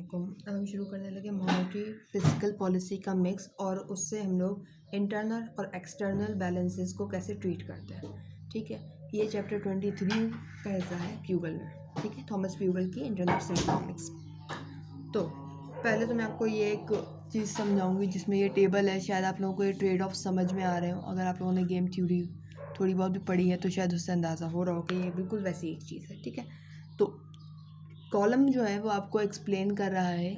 अब हम शुरू करने लगे मॉनेटरी फिजिकल पॉलिसी का मिक्स और उससे हम लोग इंटरनल और एक्सटर्नल बैलेंसेस को कैसे ट्रीट करते हैं। ठीक है, ये चैप्टर 23 का हिस्सा है प्यूगल में। ठीक है, थॉमस प्यूगल की इंटरनेशनल इकोनॉमिक्स। तो पहले तो मैं आपको ये एक चीज़ समझाऊंगी जिसमें ये टेबल है, शायद आप लोगों को ये ट्रेड ऑफ समझ में आ रहे हो। अगर आप लोगों ने गेम थ्योरी थोड़ी बहुत भी पढ़ी है तो शायद उससे अंदाज़ा हो रहा हो कि ये बिल्कुल वैसी एक चीज़ है। ठीक है, तो कॉलम जो है वो आपको एक्सप्लेन कर रहा है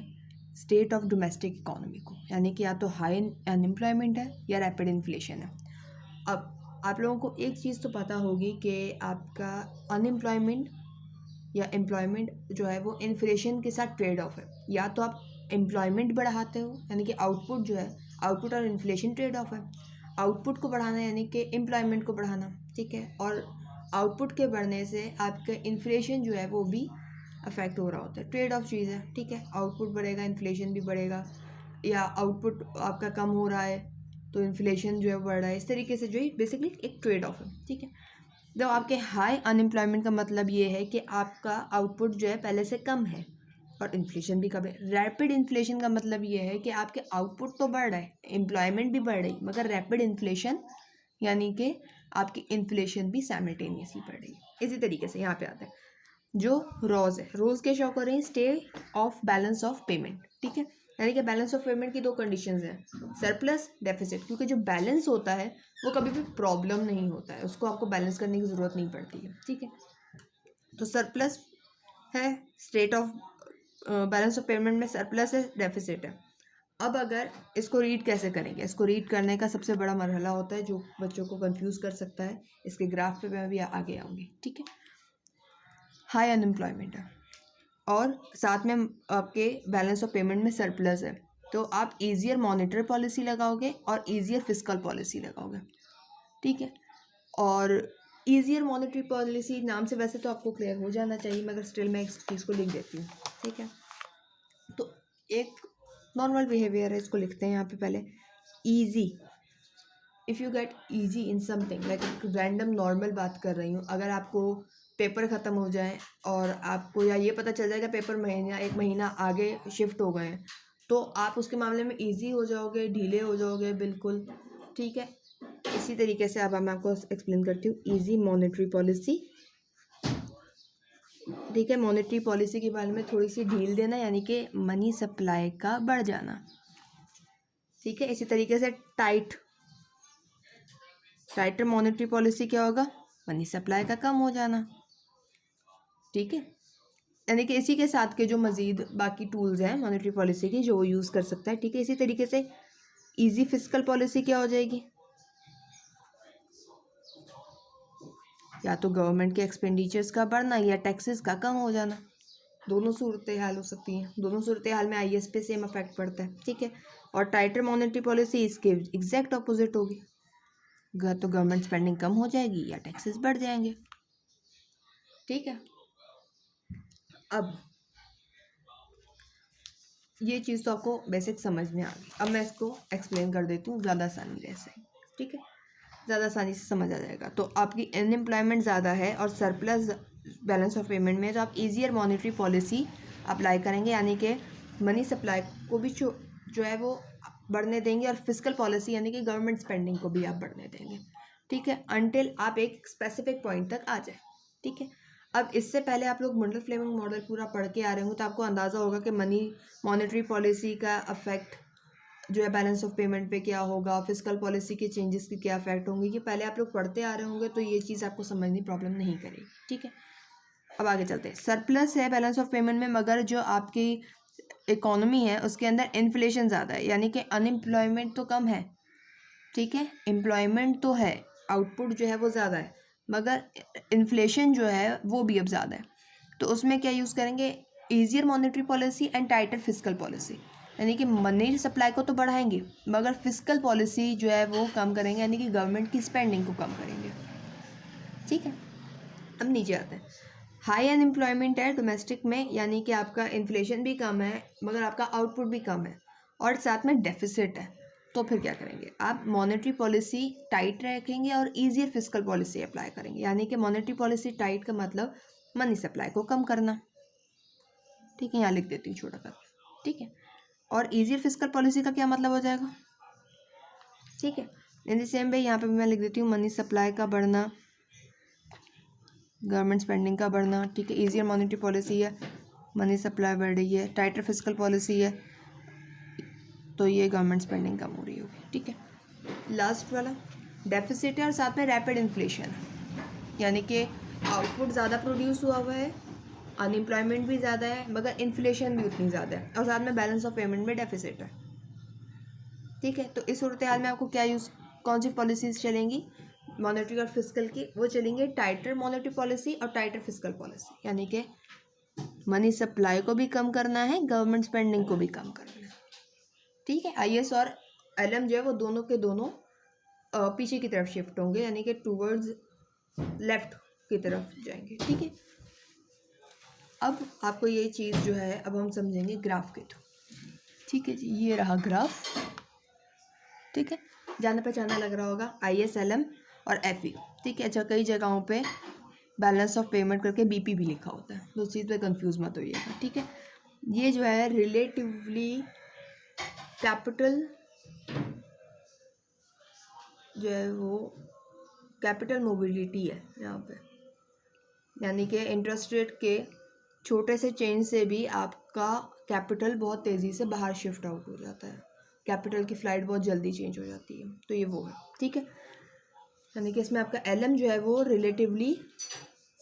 स्टेट ऑफ डोमेस्टिक इकोनॉमी को, यानी कि या तो हाई अनएम्प्लॉयमेंट है या रैपिड इन्फ्लेशन है। अब आप लोगों को एक चीज़ तो पता होगी कि आपका अनएम्प्लॉयमेंट या एम्प्लॉयमेंट जो है वो इन्फ्लेशन के साथ ट्रेड ऑफ है। या तो आप एम्प्लॉयमेंट बढ़ाते हो यानी कि आउटपुट जो है, आउटपुट और इन्फ्लेशन ट्रेड ऑफ है। आउटपुट को बढ़ाना यानी कि एम्प्लॉयमेंट को बढ़ाना। ठीक है, और आउटपुट के बढ़ने से आपका इन्फ्लेशन जो है वो भी अफेक्ट हो रहा होता है। ट्रेड ऑफ चीज़ है। ठीक है, आउटपुट बढ़ेगा इन्फ्लेशन भी बढ़ेगा, या आउटपुट आपका कम हो रहा है तो इन्फ्लेशन जो है बढ़ रहा है। इस तरीके से जो है बेसिकली एक ट्रेड ऑफ है। ठीक है, तो आपके हाई अनएम्प्लॉयमेंट का मतलब ये है कि आपका आउटपुट जो है पहले से कम है और इन्फ्लेशन भी कम है। रैपिड इन्फ्लेशन का मतलब ये है कि आपके आउटपुट तो बढ़ रहा है, एम्प्लॉयमेंट भी बढ़ रही, मगर रैपिड इन्फ्लेशन यानी कि आपकी इन्फ्लेशन भी साइमल्टेनियसली बढ़ रही है। इसी तरीके से यहाँ पे आता है जो रोज है। रोज के शो कर रही है state of balance of payment. ठीक है, यानी कि बैलेंस ऑफ पेमेंट की दो कंडीशंस हैं, सरप्लस, डेफिसिट। क्योंकि जो बैलेंस होता है वो कभी भी प्रॉब्लम नहीं होता है, उसको आपको बैलेंस करने की ज़रूरत नहीं पड़ती है। ठीक है, तो सरप्लस है, state of balance of payment में सरप्लस है, डेफिसिट है। अब अगर इसको रीड कैसे करेंगे, इसको रीड करने का सबसे बड़ा मरहला होता है जो बच्चों को कंफ्यूज कर सकता है। इसके ग्राफ पे मैं भी आगे आऊँगी। ठीक है, हाई अनएम्प्लॉयमेंट है और साथ में आपके बैलेंस ऑफ पेमेंट में सरप्लस है, तो आप ईजियर मॉनेटरी पॉलिसी लगाओगे और ईजियर फिस्कल पॉलिसी लगाओगे। ठीक है, और ईजियर मॉनेटरी पॉलिसी नाम से वैसे तो आपको क्लियर हो जाना चाहिए, मगर स्टिल मैं इस चीज़ को लिख देती हूँ। ठीक है, तो एक नॉर्मल बिहेवियर है, इसको लिखते हैं यहाँ पे पहले। Easy, if you get easy in something, like random normal बात कर रही हूँ। अगर आपको पेपर ख़त्म हो जाए और आपको या ये पता चल जाएगा पेपर एक महीना आगे शिफ्ट हो गए हैं, तो आप उसके मामले में इजी हो जाओगे, ढीले हो जाओगे बिल्कुल। ठीक है, इसी तरीके से अब मैं आपको एक्सप्लेन करती हूँ इजी मॉनेटरी पॉलिसी। ठीक है, मॉनेटरी पॉलिसी के बारे में थोड़ी सी ढील देना यानी कि मनी सप्लाई का बढ़ जाना। ठीक है, इसी तरीके से टाइटर मॉनेटरी पॉलिसी क्या होगा, मनी सप्लाई का कम हो जाना। ठीक है, यानी कि इसी के साथ के जो मज़ीद बाकी टूल्स हैं मॉनेटरी पॉलिसी की जो वो यूज़ कर सकता है। ठीक है, इसी तरीके से इजी फिस्कल पॉलिसी क्या हो जाएगी, या तो गवर्नमेंट के एक्सपेंडिचर्स का बढ़ना या टैक्सेस का कम हो जाना। दोनों सूरतें हाल हो सकती हैं, दोनों सूरतें हाल में आईएस पे सेम इफेक्ट पड़ता है। ठीक है, और टाइटर मॉनेटरी पॉलिसी इसके एग्जैक्ट ऑपोजिट होगी, तो गवर्नमेंट स्पेंडिंग कम हो जाएगी या टैक्सेस बढ़ जाएंगे। ठीक है, अब ये चीज़ तो आपको बेसिक समझ में आ गई। अब मैं इसको एक्सप्लेन कर देती हूँ ज़्यादा आसानी से। ठीक है, ज़्यादा आसानी से समझ आ जाएगा। तो आपकी अनएम्प्लॉयमेंट ज़्यादा है और सरप्लस बैलेंस ऑफ पेमेंट में, तो आप ईजियर मॉनेटरी पॉलिसी अप्लाई करेंगे, यानी कि मनी सप्लाई को भी जो है वो बढ़ने देंगे, और फिस्कल पॉलिसी यानी कि गवर्नमेंट स्पेंडिंग को भी आप बढ़ने देंगे। ठीक है, अनटिल आप एक स्पेसिफिक पॉइंट तक आ जाए। ठीक है, अब इससे पहले आप लोग मंडल फ्लेमिंग मॉडल पूरा पढ़ के आ रहे होंगे तो आपको अंदाज़ा होगा कि मॉनेटरी पॉलिसी का अफेक्ट जो है बैलेंस ऑफ पेमेंट पे क्या होगा, फिस्कल पॉलिसी के चेंजेस की क्या इफेक्ट होंगे। ये पहले आप लोग पढ़ते आ रहे होंगे तो ये चीज़ आपको समझनी प्रॉब्लम नहीं करेगी। ठीक है, अब आगे चलते हैं। सरप्लस है बैलेंस ऑफ पेमेंट में, मगर जो आपकी इकोनॉमी है उसके अंदर इन्फ्लेशन ज़्यादा है, यानी कि अनएम्प्लॉयमेंट तो कम है। ठीक है, एम्प्लॉयमेंट तो है, आउटपुट जो है वो ज़्यादा है, मगर इन्फ्लेशन जो है वो भी अब ज़्यादा है। तो उसमें क्या यूज़ करेंगे, easier monetary policy and tighter fiscal policy, यानी कि मनी सप्लाई को तो बढ़ाएंगे मगर फिस्कल पॉलिसी जो है वो कम करेंगे, यानी कि गवर्नमेंट की स्पेंडिंग को कम करेंगे। ठीक है, अब नीचे आते हैं। हाई अनएम्प्लॉयमेंट है डोमेस्टिक में, यानी कि आपका इन्फ्लेशन भी कम है मगर आपका आउटपुट भी कम है और साथ में डेफिसिट है। तो फिर क्या करेंगे, आप मॉनेटरी पॉलिसी टाइट रखेंगे और ईजियर फिस्कल पॉलिसी अप्लाई करेंगे, यानी कि मॉनेटरी पॉलिसी टाइट का मतलब मनी सप्लाई को कम करना। ठीक है, यहाँ लिख देती हूँ छोटा कर। ठीक है। और ईजियर फिस्कल पॉलिसी का क्या मतलब हो जाएगा, ठीक है। इन द सेम वे यहाँ पे भी मैं लिख देती हूँ मनी सप्लाई का बढ़ना, गवर्नमेंट स्पेंडिंग का बढ़ना, ठीक है। ईजियर मॉनेटरी पॉलिसी है, मनी सप्लाई बढ़ रही है। टाइटर फिस्कल पॉलिसी है तो ये गवर्नमेंट स्पेंडिंग कम हो रही होगी, ठीक है। लास्ट वाला डेफिसिट है और साथ में रैपिड इन्फ्लेशन है, यानी कि आउटपुट ज़्यादा प्रोड्यूस हुआ है, अनएम्प्लॉयमेंट भी ज़्यादा है, मगर इन्फ्लेशन भी उतनी ज़्यादा है, और साथ में बैलेंस ऑफ पेमेंट में डेफिसिट है, ठीक है। तो इस सूरत हाल में आपको क्या कौन सी पॉलिसीज़ चलेंगी मॉनेटरी और फिस्कल की, वो चलेंगे टाइटर मॉनेटरी पॉलिसी और टाइटर फिस्कल पॉलिसी, यानी कि मनी सप्लाई को भी कम करना है, गवर्नमेंट स्पेंडिंग को भी कम करना है, ठीक है। IS और LM जो है वो दोनों के दोनों पीछे की तरफ शिफ्ट होंगे, यानी कि टूवर्ड्स लेफ्ट की तरफ जाएंगे, ठीक है। अब आपको ये चीज़ जो है अब हम समझेंगे ग्राफ के थ्रू, ठीक है जी। ये रहा ग्राफ, ठीक है। जाना पहचाना लग रहा होगा IS LM और FE, ठीक है। अच्छा, कई जगहों पे बैलेंस ऑफ पेमेंट करके BP भी लिखा होता है, तो उस चीज़ पे कंफ्यूज मत होइएगा, ठीक है। ये जो है रिलेटिवली कैपिटल जो है वो कैपिटल मोबिलिटी है यहाँ पे, यानी कि इंटरेस्ट रेट के छोटे से चेंज से भी आपका कैपिटल बहुत तेज़ी से बाहर शिफ्ट आउट हो जाता है, कैपिटल की फ्लाइट बहुत जल्दी चेंज हो जाती है, तो ये वो है, ठीक है। यानी कि इसमें आपका LM जो है वो रिलेटिवली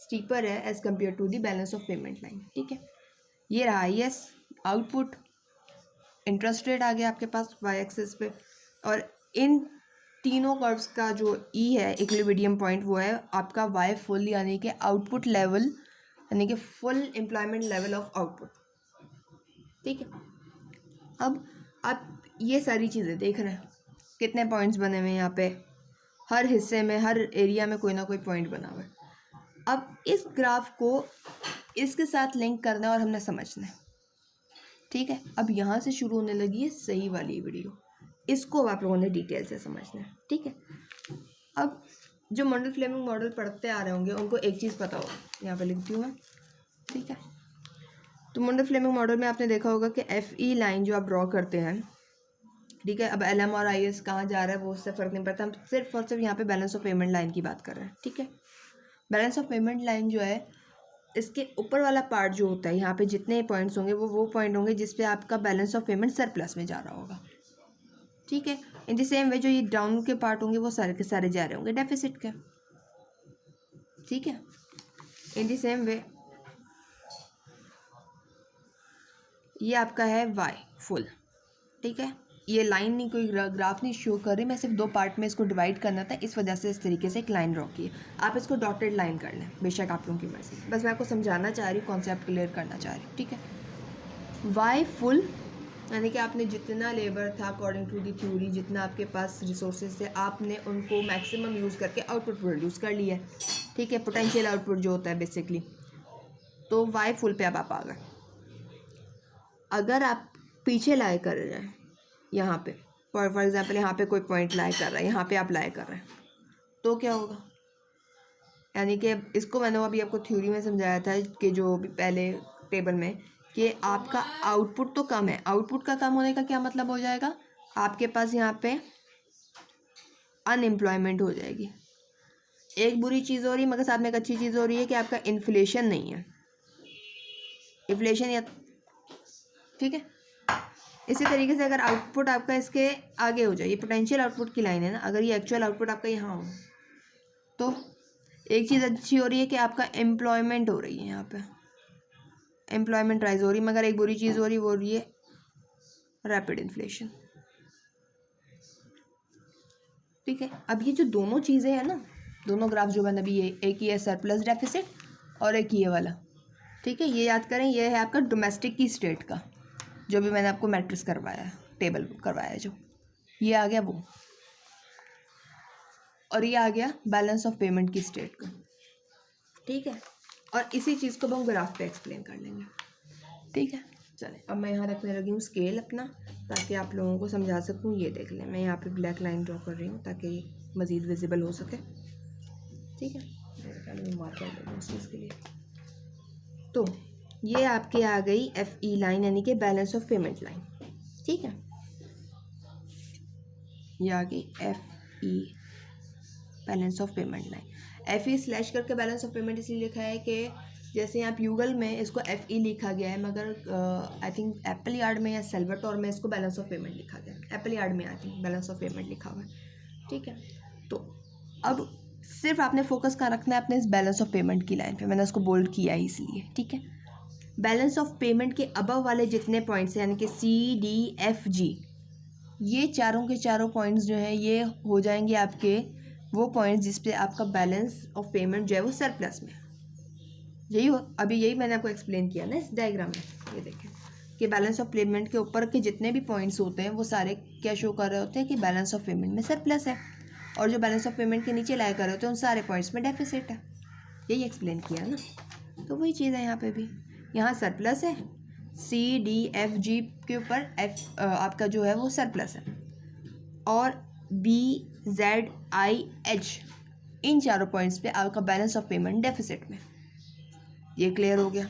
स्टीपर है as compare to the balance of payment line, ठीक है। ये रहा IS आउटपुट, इंटरेस्ट रेट आ गया आपके पास y एक्सिस पे, और इन तीनों कर्व्स का जो E है इक्विलिब्रियम पॉइंट वो है आपका Y फुल, यानी कि आउटपुट लेवल, यानी कि full employment level of output, ठीक है। अब आप ये सारी चीज़ें देख रहे हैं, कितने पॉइंट्स बने हुए हैं यहाँ पे, हर हिस्से में हर एरिया में कोई ना कोई पॉइंट बना हुआ है। अब इस ग्राफ को इसके साथ लिंक करना है और हमने समझना है, ठीक है। अब यहाँ से शुरू होने लगी है सही वाली वीडियो, इसको आप लोगों ने डिटेल से समझना है, ठीक है। अब जो मंडल फ्लेमिंग मॉडल पढ़ते आ रहे होंगे उनको एक चीज़ पता होगा, यहाँ पे लिखती हूँ मैं, ठीक है। तो मंडल फ्लेमिंग मॉडल में आपने देखा होगा कि FE लाइन जो आप ड्रॉ करते हैं, ठीक है। अब LM और IS कहाँ जा रहा है वो उससे फ़र्क नहीं पड़ता, हम सिर्फ और सिर्फ यहाँ पे बैलेंस ऑफ पेमेंट लाइन की बात कर रहे हैं, ठीक है। बैलेंस ऑफ पेमेंट लाइन जो है इसके ऊपर वाला पार्ट जो होता है, यहाँ पे जितने पॉइंट्स होंगे वो पॉइंट होंगे जिस पे आपका बैलेंस ऑफ पेमेंट सरप्लस में जा रहा होगा, ठीक है। इन द सेम वे जो ये डाउन के पार्ट होंगे वो सारे के सारे जा रहे होंगे डेफिसिट के, ठीक है। इन द सेम वे ये आपका है Y फुल, ठीक है। ये लाइन नहीं, कोई ग्राफ नहीं शो कर रही, मैं सिर्फ दो पार्ट में इसको डिवाइड करना था, इस वजह से इस तरीके से एक लाइन ड्रॉ की है। आप इसको डॉटेड लाइन कर लें, बेशक आप लोगों की मर्जी, बस मैं आपको समझाना चाह रही हूँ, कॉन्सेप्ट क्लियर करना चाह रही हूँ, ठीक है। Y फुल यानी कि आपने जितना लेबर था अकॉर्डिंग टू दी थ्योरी, जितना आपके पास रिसोर्सेज थे, आपने उनको मैक्सिमम यूज़ करके आउटपुट प्रोड्यूस कर लिया है, ठीक है। पोटेंशियल आउटपुट जो होता है बेसिकली, तो Y फुल पे अब आप आ गए। अगर आप पीछे लाए कर रहे हैं, यहाँ पे फॉर एग्जाम्पल यहाँ पे कोई पॉइंट लाए कर रहा है, यहाँ पे आप लाए कर रहे हैं, तो क्या होगा, यानी कि इसको मैंने अभी आपको थ्योरी में समझाया था कि जो भी पहले टेबल में, कि आपका आउटपुट तो कम है, आउटपुट का कम होने का क्या मतलब हो जाएगा, आपके पास यहाँ पे अनएम्प्लॉयमेंट हो जाएगी। एक बुरी चीज़ हो रही है मगर साथ में एक अच्छी चीज़ हो रही है कि आपका इन्फ्लेशन नहीं है, इन्फ्लेशन या, ठीक है। इसी तरीके से अगर आउटपुट आपका इसके आगे हो जाए, ये पोटेंशियल आउटपुट की लाइन है ना, अगर ये एक्चुअल आउटपुट आपका यहाँ हो, तो एक चीज़ अच्छी हो रही है कि आपका एम्प्लॉयमेंट हो रही है, यहाँ पे एम्प्लॉयमेंट राइज हो रही है, मगर एक बुरी चीज़ हो रही है रैपिड इन्फ्लेशन, ठीक है। अब ये जो दोनों चीज़ें हैं ना, दोनों ग्राफ जो मैंने अभी ये एक ही है सरप्लस डेफिसिट और एक ये वाला, ठीक है। ये याद करें, ये है आपका डोमेस्टिक की स्टेट का, जो भी मैंने आपको मैट्रिक्स करवाया है, टेबल करवाया है, जो ये आ गया वो, और ये आ गया बैलेंस ऑफ पेमेंट की स्टेट का, ठीक है। और इसी चीज़ को हम ग्राफ पे एक्सप्लेन कर लेंगे, ठीक है। चलें, अब मैं यहाँ रखने लगी हूँ स्केल अपना, ताकि आप लोगों को समझा सकूँ। ये देख लें, मैं यहाँ पे ब्लैक लाइन ड्रॉ कर रही हूँ ताकि मज़ीद विजिबल हो सके, ठीक है। मार्कर ले लूँ उस चीज़ के लिए। तो ये आपके आ गई FE लाइन यानी कि बैलेंस ऑफ पेमेंट लाइन, ठीक है। ये आ गई FE balance of payment line. FE slash करके बैलेंस ऑफ पेमेंट इसलिए लिखा है कि जैसे यहाँ गूगल में इसको FE लिखा गया है, मगर आई थिंक एप्पल यार्ड में या सेल्वाटोर में इसको बैलेंस ऑफ पेमेंट लिखा गया है। एप्पल यार्ड में I think balance of payment लिखा हुआ है, ठीक है। तो अब सिर्फ आपने फोकस कहाँ रखना है अपने इस बैलेंस ऑफ पेमेंट की लाइन पे, मैंने उसको बोल्ड किया है इसलिए, ठीक है। बैलेंस ऑफ पेमेंट के अबव वाले जितने पॉइंट्स हैं यानी कि CDFG, ये चारों के चारों पॉइंट्स जो हैं ये हो जाएंगे आपके वो पॉइंट्स जिस पे आपका बैलेंस ऑफ पेमेंट जो है वो सरप्लस में। यही मैंने आपको एक्सप्लेन किया ना इस डायग्राम में। ये देखें कि बैलेंस ऑफ पेमेंट के ऊपर के जितने भी पॉइंट्स होते हैं वो सारे क्या शो कर रहे होते हैं कि बैलेंस ऑफ पेमेंट में सरप्लस है, और जो बैलेंस ऑफ पेमेंट के नीचे लाया कर रहे होते हैं उन सारे पॉइंट्स में डेफिसिट है। यही एक्सप्लेन किया ना, तो वही चीज़ है यहाँ पे भी। यहाँ सरप्लस है, CDFG के ऊपर आपका जो है वो सरप्लस है, और BZIH इन चारों पॉइंट्स पे आपका बैलेंस ऑफ पेमेंट डेफिसिट में। ये क्लियर हो गया।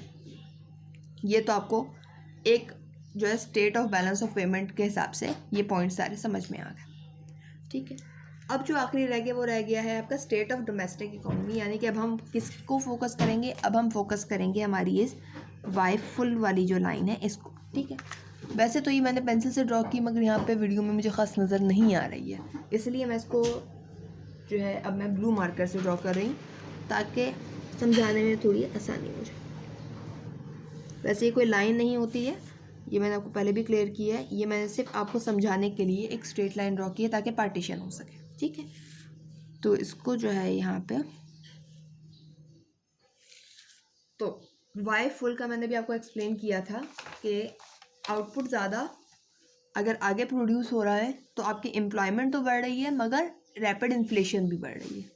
ये तो आपको एक जो है state of balance of payment के हिसाब से ये पॉइंट सारे समझ में आ गए, ठीक है। अब जो आखिरी रह गया वो रह गया है आपका स्टेट ऑफ डोमेस्टिक इकोनॉमी, यानी कि अब हम किसको फोकस करेंगे, अब हम फोकस करेंगे हमारी इस वाई फुल वाली जो लाइन है इसको, ठीक है। वैसे तो ये मैंने पेंसिल से ड्रॉ की, मगर यहाँ पे वीडियो में मुझे ख़ास नज़र नहीं आ रही है, इसलिए मैं इसको जो है अब मैं ब्लू मार्कर से ड्रॉ कर रही हूँ ताकि समझाने में थोड़ी आसानी हो जाए। वैसे ये कोई लाइन नहीं होती है, ये मैंने आपको पहले भी क्लियर किया है, ये मैंने सिर्फ आपको समझाने के लिए एक स्ट्रेट लाइन ड्रॉ की है ताकि पार्टीशन हो सके, ठीक है। तो इसको जो है यहाँ पे तो वाई फुल का मैंने भी आपको एक्सप्लेन किया था कि आउटपुट ज़्यादा अगर आगे प्रोड्यूस हो रहा है तो आपकी एम्प्लॉयमेंट तो बढ़ रही है मगर रैपिड इन्फ्लेशन भी बढ़ रही है,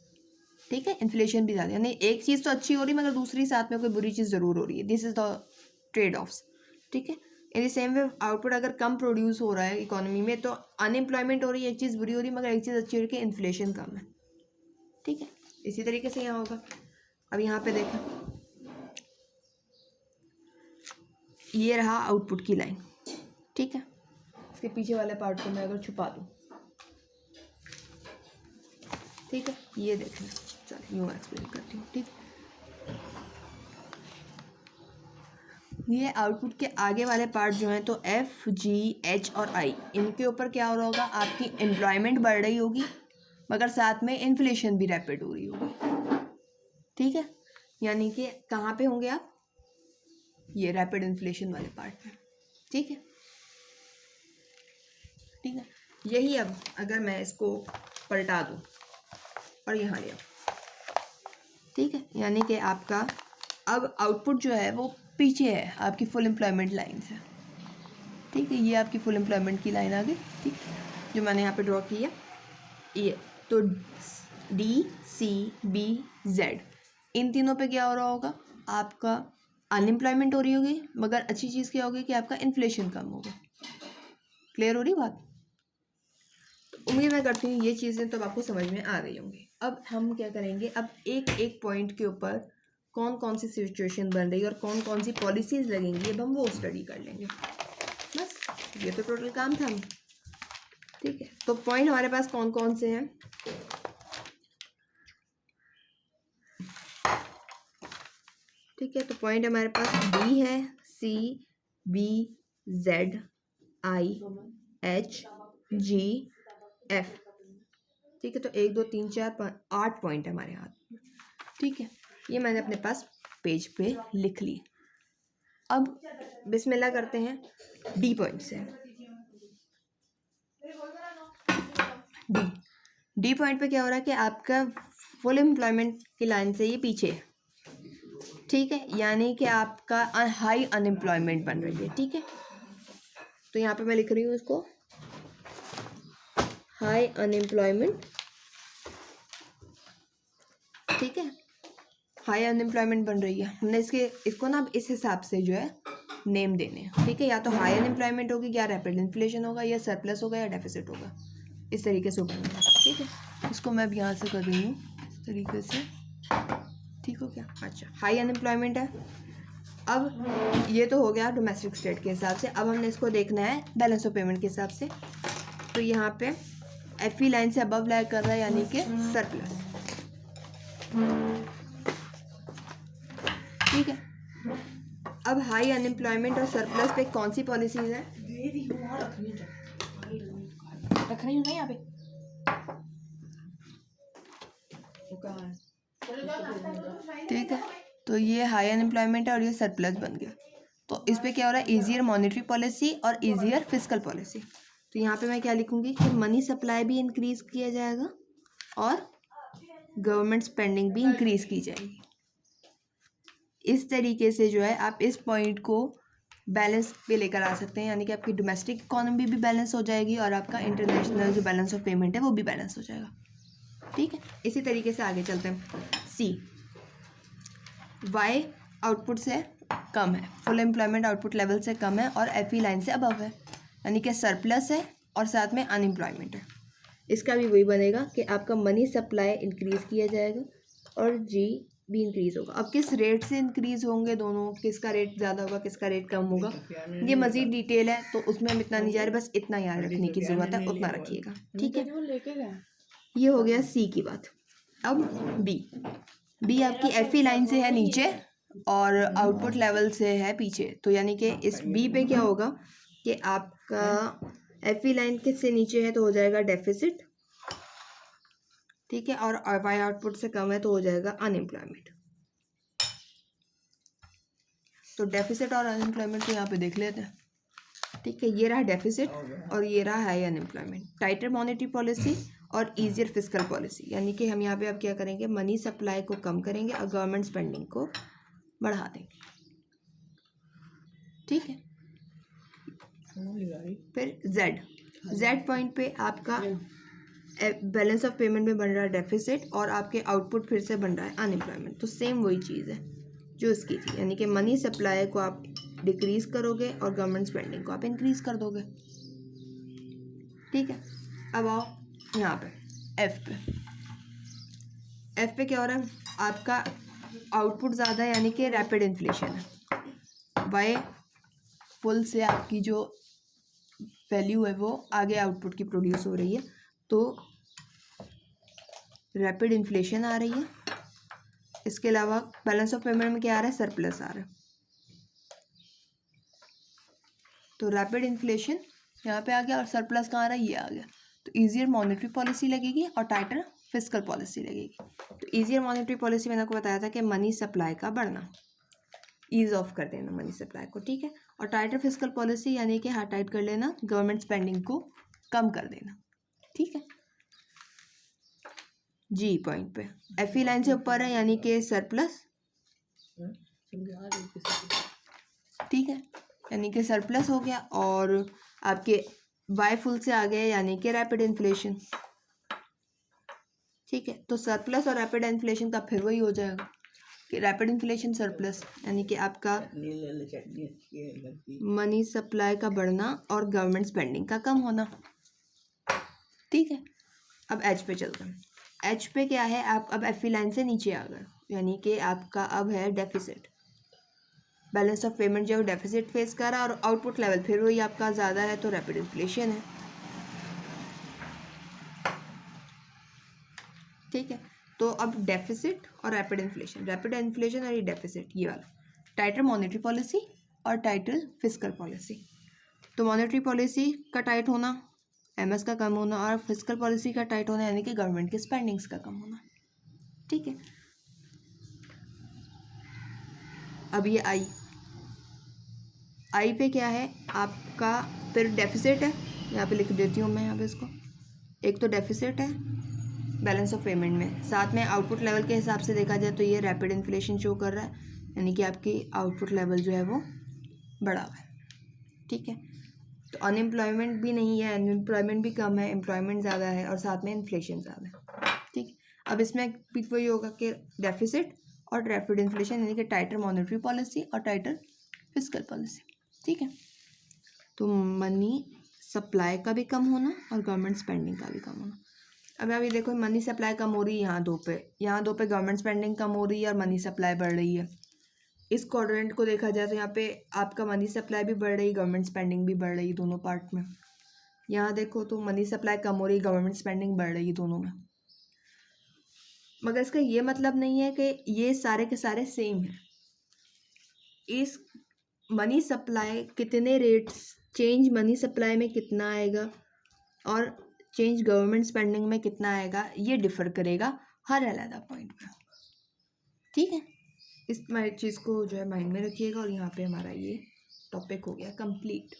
ठीक है। इन्फ्लेशन भी ज़्यादा, यानी एक चीज़ तो अच्छी हो रही है मगर दूसरी साथ में कोई बुरी चीज़ ज़रूर हो रही है। This is the trade offs, ठीक है। In the same way output अगर कम प्रोड्यूस हो रहा है इकोनॉमी में तो अनएम्प्लॉयमेंट हो रही है, एक चीज़ बुरी हो रही है मगर एक चीज़ अच्छी हो रही है कि इन्फ्लेशन कम है, ठीक है। इसी तरीके से यहाँ होगा। अब यहाँ पे देखें, ये रहा आउटपुट की लाइन, ठीक है। इसके पीछे वाले पार्ट को मैं अगर छुपा दूँ, ठीक है, ये देखें, चलिए यूँ एक्सप्लेन करती हूँ, ठीक है। ये आउटपुट के आगे वाले पार्ट जो हैं तो F, G, H और I, इनके ऊपर क्या हो रहा होगा, आपकी एम्प्लॉयमेंट बढ़ रही होगी मगर साथ में इन्फ्लेशन भी रैपिड हो रही होगी, ठीक है। यानी कि कहाँ पे होंगे आप, ये रैपिड इन्फ्लेशन वाले पार्ट में, ठीक है, ठीक है। यही अब अगर मैं इसको पलटा दूँ और यहाँ ले आऊँ, ठीक है, यानी कि आपका अब आउटपुट जो है वो पीछे है आपकी फुल एम्प्लॉयमेंट लाइन से, ठीक है। ये आपकी फुल एम्प्लॉयमेंट की लाइन आ गई, ठीक, जो मैंने यहाँ पे ड्रॉ की है ये। तो DCBZ इन तीनों पे क्या हो रहा होगा, आपका अनएम्प्लॉयमेंट हो रही होगी मगर अच्छी चीज़ क्या होगी कि आपका इन्फ्लेशन कम होगा। क्लियर हो रही बात? तो उम्मीद मैं करती हूँ ये चीज़ें तो आपको समझ में आ गई होंगी। अब हम क्या करेंगे, अब एक एक पॉइंट के ऊपर कौन कौन सी सिचुएशन बन रही है और कौन कौन सी पॉलिसीज़ लगेंगी, अब हम वो स्टडी कर लेंगे। बस ये तो टोटल काम था, ठीक है। तो पॉइंट हमारे पास कौन कौन से हैं, ठीक है। तो पॉइंट हमारे पास D है, C, B, Z, I, H, G, F, ठीक है। तो 1 2 3 4 8 पॉइंट हमारे हाथ में, ठीक है। ये मैंने अपने पास पेज पे लिख ली। अब बिस्मिल्लाह करते हैं D पॉइंट से। डी पॉइंट पे क्या हो रहा है कि आपका फुल एम्प्लॉयमेंट की लाइन से ये पीछे है, ठीक है, यानी कि आपका हाई अनएम्प्लॉयमेंट बन रही है, ठीक है। तो यहाँ पे मैं लिख रही हूँ इसको हाई अनएम्प्लॉयमेंट, ठीक है, हाई अनएम्प्लॉयमेंट बन रही है। हमने इसको ना इस हिसाब से जो है नेम देने हैं, ठीक है। या तो हाई अनएम्प्लॉयमेंट होगी, या रैपिड इन्फ्लेशन होगा, या सरप्लस होगा, या डेफिसिट होगा, इस तरीके से होगा, ठीक है। इसको मैं अब यहाँ से कर रही हूँ इस तरीके से, ठीक हो क्या। अच्छा, हाई अनएम्प्लॉयमेंट है अब ये तो हो गया डोमेस्टिक स्टेट के हिसाब से। अब हमने इसको देखना है बैलेंस ऑफ पेमेंट के हिसाब से। तो यहाँ पे FE लाइन से अबव लाई कर रहा है यानी कि सरप्लस, ठीक है। अब हाई अनएम्प्लॉयमेंट और सरप्लस पे कौन सी पॉलिसीज है? रख रही हूँ ना यहाँ पे। ठीक है, तो ये हाई अनएम्प्लॉयमेंट है और ये सरप्लस बन गया। तो इस पे क्या हो रहा है? ईजियर मॉनेटरी पॉलिसी और ईजियर फिस्कल पॉलिसी। तो यहाँ पे मैं क्या लिखूंगी कि मनी सप्लाई भी इंक्रीज किया जाएगा और गवर्नमेंट स्पेंडिंग भी इंक्रीज की जाएगी। इस तरीके से जो है आप इस पॉइंट को बैलेंस पे लेकर आ सकते हैं, यानी कि आपकी डोमेस्टिक इकोनॉमी भी बैलेंस हो जाएगी और आपका इंटरनेशनल जो बैलेंस ऑफ पेमेंट है वो भी बैलेंस हो जाएगा, ठीक है। इसी तरीके से आगे चलते हैं। सी, वाई आउटपुट से कम है, फुल एम्प्लॉयमेंट आउटपुट लेवल से कम है और FE लाइन से अबव है, यानी कि सरप्लस है और साथ में अनएम्प्लॉयमेंट है। इसका भी वही बनेगा कि आपका मनी सप्लाई इंक्रीज़ किया जाएगा और जी भी इंक्रीज़ होगा। अब किस रेट से इंक्रीज़ होंगे दोनों, किसका रेट ज़्यादा होगा किसका रेट कम होगा, ये मज़ीद डिटेल है तो उसमें हम इतना नहीं जा रहे, बस इतना याद रखने की ज़रूरत है, उतना रखिएगा, ठीक है। ये हो गया सी की बात। अब बी आपकी FE लाइन से है नीचे और आउटपुट लेवल से है पीछे। तो यानी कि इस बी पे क्या होगा कि आपका FE लाइन से नीचे है तो हो जाएगा डेफिसिट, ठीक है, और वाई आउटपुट से कम है तो हो जाएगा अनएम्प्लॉयमेंट। तो डेफिसिट और अनएम्प्लॉयमेंट को यहाँ पे देख लेते हैं, ठीक है। ये रहा डेफिसिट और ये रहा हाई अनएम्प्लॉयमेंट। टाइटर मॉनेटरी पॉलिसी और ईजियर फिस्कल पॉलिसी, यानी कि हम यहाँ पे अब क्या करेंगे, मनी सप्लाई को कम करेंगे और गवर्नमेंट स्पेंडिंग को बढ़ा देंगे, ठीक है। फिर जेड पॉइंट पे आपका बैलेंस ऑफ पेमेंट में बन रहा है डेफिसिट और आपके आउटपुट फिर से बन रहा है अनएम्प्लॉयमेंट। तो सेम वही चीज़ है जो इसकी थी, यानी कि मनी सप्लाई को आप डिक्रीज करोगे और गवर्नमेंट स्पेंडिंग को आप इंक्रीज कर दोगे, ठीक है। अब आओ यहाँ पे एफ पे क्या हो रहा है, आपका आउटपुट ज़्यादा है यानी कि रैपिड इन्फ्लेशन है। वाई फुल से आपकी जो वैल्यू है वो आगे आउटपुट की प्रोड्यूस हो रही है, तो रैपिड इन्फ्लेशन आ रही है। इसके अलावा बैलेंस ऑफ पेमेंट में क्या आ रहा है, सरप्लस आ रहा है। तो रैपिड इन्फ्लेशन यहाँ पे आ गया और सरप्लस कहाँ आ रहा है, ये आ गया। तो ईजियर मॉनेटरी पॉलिसी लगेगी और टाइटर फिस्कल पॉलिसी लगेगी। तो ईजियर मॉनेटरी पॉलिसी मैंने आपको बताया था कि मनी सप्लाई का बढ़ना, ईज ऑफ कर देना मनी सप्लाई को, ठीक है। और टाइटर फिस्कल पॉलिसी यानी कि हार्ड टाइट कर लेना, गवर्नमेंट स्पेंडिंग को कम कर देना, ठीक है। जी पॉइंट पे FE लाइन से ऊपर है यानी कि सरप्लस, ठीक है, यानी कि सरप्लस हो गया। और आपके वाई फुल से आ गए यानी कि रैपिड इन्फ्लेशन, ठीक है। तो सरप्लस और रैपिड इन्फ्लेशन का फिर वही हो जाएगा कि रैपिड इन्फ्लेशन सरप्लस, यानी कि आपका मनी सप्लाई का बढ़ना और गवर्नमेंट स्पेंडिंग का कम होना, ठीक है। अब एच पे चलते हैं। एच पे क्या है, आप अब FE लाइन से नीचे आ गए, यानी कि आपका अब है डेफिसिट। बैलेंस ऑफ पेमेंट जो डेफिसिट फेस कर रहा है और आउटपुट लेवल फिर वही आपका ज़्यादा है, तो रैपिड इन्फ्लेशन है, ठीक है। तो अब डेफिसिट और रैपिड इन्फ्लेशन और ये डेफिसिट, ये वाला टाइटर मॉनेटरी पॉलिसी और टाइटर फिस्कल पॉलिसी। तो मॉनेटरी पॉलिसी का टाइट होना, MS का कम होना, और फिस्कल पॉलिसी का टाइट होना यानी कि गवर्नमेंट की स्पेंडिंग्स का कम होना, ठीक है। अब ये आई पे क्या है आपका, फिर डेफिसिट है, यहाँ पे लिख देती हूँ मैं यहाँ पे इसको। एक तो डेफिसिट है बैलेंस ऑफ पेमेंट में, साथ में आउटपुट लेवल के हिसाब से देखा जाए तो ये रैपिड इन्फ्लेशन शो कर रहा है, यानी कि आपकी आउटपुट लेवल जो है वो बढ़ा हुआ है, ठीक है। तो अनएम्प्लॉयमेंट भी नहीं है, अनएम्प्लॉयमेंट भी कम है, एम्प्लॉयमेंट ज़्यादा है और साथ में इन्फ्लेशन ज़्यादा है, ठीक। अब इसमें भी वही होगा कि डेफिसिट और रैपिड इन्फ्लेशन, यानी कि टाइटर मॉनेटरी पॉलिसी और टाइटर फिस्कल पॉलिसी, ठीक है। तो मनी सप्लाई का भी कम होना और गवर्नमेंट स्पेंडिंग का भी कम होना। अब अभी देखो मनी सप्लाई कम हो रही है यहाँ दो पे गवर्नमेंट स्पेंडिंग कम हो रही है और मनी सप्लाई बढ़ रही है। इस क्वाड्रेंट को देखा जाए तो यहाँ पे आपका मनी सप्लाई भी बढ़ रही, गवर्नमेंट स्पेंडिंग भी बढ़ रही, दोनों पार्ट में। यहाँ देखो तो मनी सप्लाई कम हो रही, गवर्नमेंट स्पेंडिंग बढ़ रही, दोनों में। मगर इसका ये मतलब नहीं है कि ये सारे के सारे सेम हैं। इस मनी सप्लाई कितने रेट्स, चेंज मनी सप्लाई में कितना आएगा और चेंज गवर्नमेंट स्पेंडिंग में कितना आएगा, ये डिफर करेगा हर अलग पॉइंट पे। ठीक है, इस चीज़ को जो है माइंड में रखिएगा। और यहाँ पे हमारा ये टॉपिक हो गया कंप्लीट।